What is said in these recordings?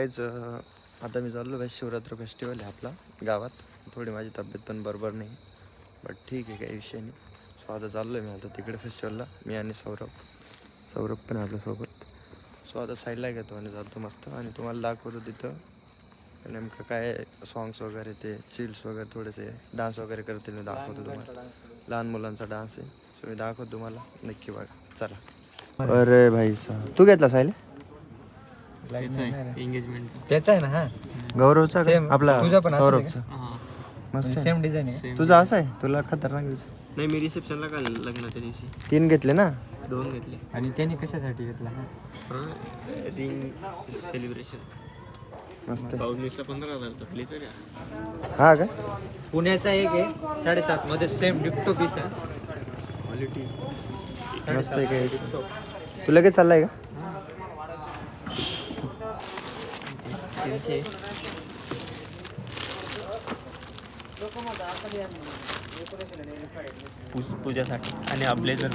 काहीच आता मी चाललो आहे. शिवरात्र फेस्टिवल आहे आपला गावात. थोडी माझी तब्येत पण बरोबर नाही, बट ठीक आहे, काही विषय नाही. सो आता चाललो आहे मी आता तिकडे फेस्टिवलला, मी आणि सौरभ पण आपल्यासोबत. सो आता साईडला घेतो आणि जातो मस्त, आणि तुम्हाला दाखवतो तिथं नेमकं काय सॉंग्स वगैरे, ते चिल्स वगैरे, थोडेसे डान्स वगैरे करते मी दाखवतो तुम्हाला. लहान मुलांचा डान्स आहे, सो मी दाखवतो तुम्हाला, नक्की बघा. चला. अरे भाई साहब, तू घेतला सायले? एंगेजमेंट त्याचा आहे ना. हा, गौरवचा का? Same. आपला तुझा पण असं सौरभचा. मस्त आहे. सेम डिझाईन आहे. तुझा असं आहे? तुला खतरनाक दिसत. नाही, मी रिसेप्शनला का लग्नाच्या दिवशी 3 घेतले ना? 2 घेतले. आणि त्याने कशासाठी घेतला? Ring celebration. मस्त आहे. पाऊसला 15,000चा फ्लेचर आहे. हा का? पुण्याचा एक आहे 7.5 मध्ये, सेम डिक्टो पीस आहे. क्वालिटी मस्त आहे. काय तू लगेच चाललाय का? त्यांचे पूजासाठी. आणि हा ब्लेझर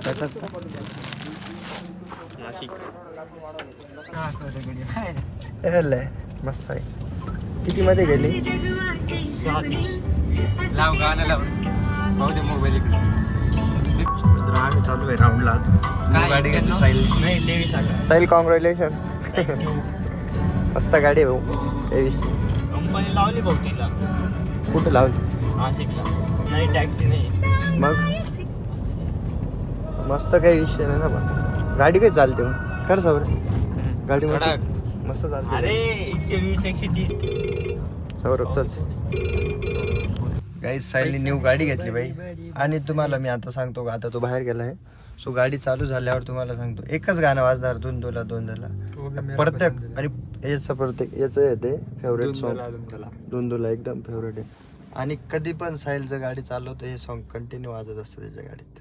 त्याचाच नाशिक. मस्त आहे. किती मध्ये गेली? 6:30. लाव गाणं लाव. पाहू दे मोबाईल. आम्ही चालू आहे राऊंडला. गाडी घेतली साईल. नाही, 23. साईल, कॉंग्रॅच्युलेशन. मस्त गाडी आहे भाऊ. कंपनी लावली बहुतेकला. कुठं लावली? नाशिकला. नाही, टॅक्सी नाही. मग मस्त, काही विषय नाही ना. पण गाडी काही चालते मग. खरं सौर गाडी मस्त चालते. अरे 120 130. सौरभच काही साईलने न्यू गाडी घेतली बाई. आणि तुम्हाला मी आता सांगतो, आता तो बाहेर गेला आहे. सो गाडी चालू झाल्यावर तुम्हाला सांगतो, एकच गाणं वाजणार धुंदुला धुंदुला प्रत्येक. आणि याचं प्रत्येक याचं येते फेवरेट सॉन्ग धुंदुला, एकदम फेवरेट आहे. आणि कधी पण साहिल जर गाडी चालवतो हे सॉन्ग कंटिन्यू वाजत असतं त्याच्या गाडीत.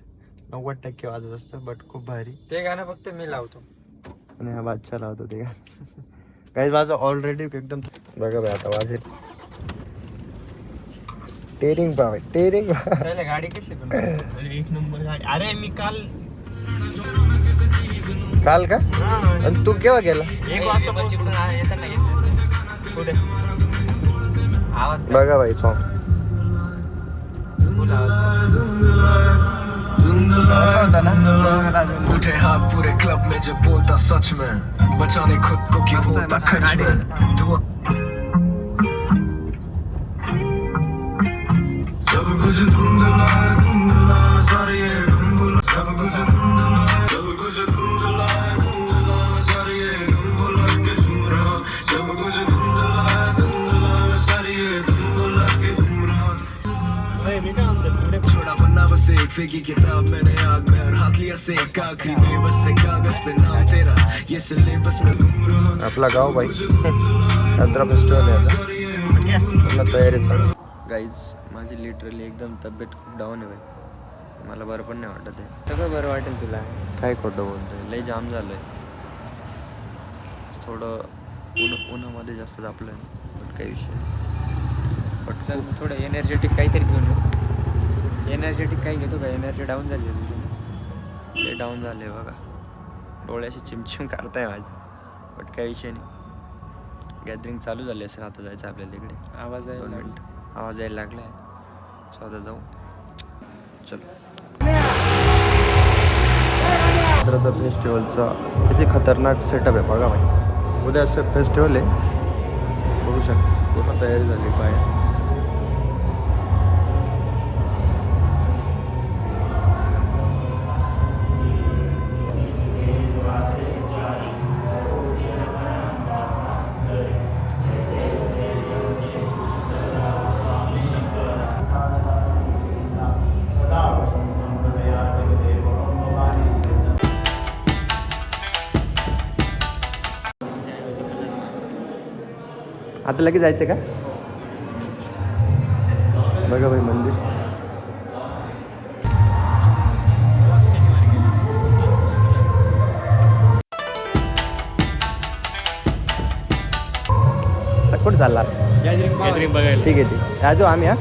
90% वाजत असतं, बट खूप भारी. ते गाणं फक्त मी लावतो आणि हा बादशाह लावतो ते गाणं. काही माझं ऑलरेडी एकदम. बघा बाई आता वाजेल. टेरिंग पाव, टेरिंग. गाडी कशी पण एक नंबर गाडी. अरे मी काल का? आणि तू केव्हा गेला? 1 वाजता कुठे? आवाज बघा बाई सॉन्ग. उठे हाथ पूरे क्लब में जब बोलता सच में, बचाने खुद को क्यों होता खर्च में. सब कुछ धुंधला धुंधला सारे ये धुंधला, सब कुछ धुंधला, सब कुछ धुंधला धुंधला सारे ये धुंधला के झूम रहा, सब कुछ धुंधला धुंधला सारे ये धुंधला के घूम रहा. मी काय म्हणतो, छोड़ा बन्ना बस एक फेंकी किताब मैंने आग में और हाथ लिया से एक आखिरी बेबस से कागज पे नाम तेरा ये सिलेबस में घूम रहा. आपला गाव बाई. यात्रा फेस्टिवल आहे आता. तयारी चालू. गाईज माझी लिटरली एकदम तब्येत खूप डाऊन आहे बाई. मला बरं पण नाही वाटत आहे. सगळं बरं वाटेल तुला. काय खोटं बोलतोय, लई जाम झालं आहे. थोडं उन्हामध्ये जास्त तापलं आहे, बट काही विषय नाही. पण चल मग थोडं एनर्जेटिक काहीतरी घेऊन येऊ. एनर्जेटिक काही घेतो का? एनर्जी डाऊन झाली आहे तुझी. लई डाऊन झाले बघा. डोळ्याशी चिमचिम काढताय माझी, बट काही विषय नाही. गॅदरिंग चालू झाली असेल, आता जायचं आपल्याला तिकडे. आवाज आहे 2 मिनिट. आवाज यायला लागला आहे. स्वतः जाऊ. चलो. यात्राचा फेस्टिवलचा किती खतरनाक सेटअप आहे बघा भाई. उद्या असं फेस्टिवल आहे, बघू शकता. पूर्ण तयारी झाली बाहेर. आता लगेच जायचं का? बघा भाई मंदिर. कुठं चालला? गॅदरिंग बघायला. ठीक आहे, ठीक. आजो आम्ही. हा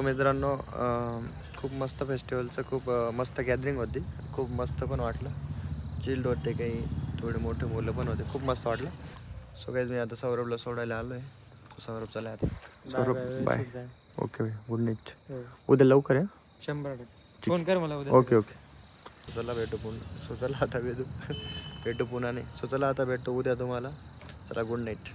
सो मित्रांनो खूप मस्त फेस्टिवलचं खूप मस्त गॅदरिंग होती. खूप मस्त पण वाटलं. चिल्ड होते, काही थोडे मोठे मुलं पण होते. खूप मस्त वाटलं. सो गाईज मी आता सौरभला सोडायला आलो आहे. सौरभ चला आता. Saurabh bye. Okay good night. उद्या लवकर आहे. 100% फोन कर मला उद्या. Okay okay. चला भेटू पुन्हा. सो चला आता भेटू पुन्हा नाही. सो चला आता भेटू उद्या तुम्हाला. चला गुड नाईट.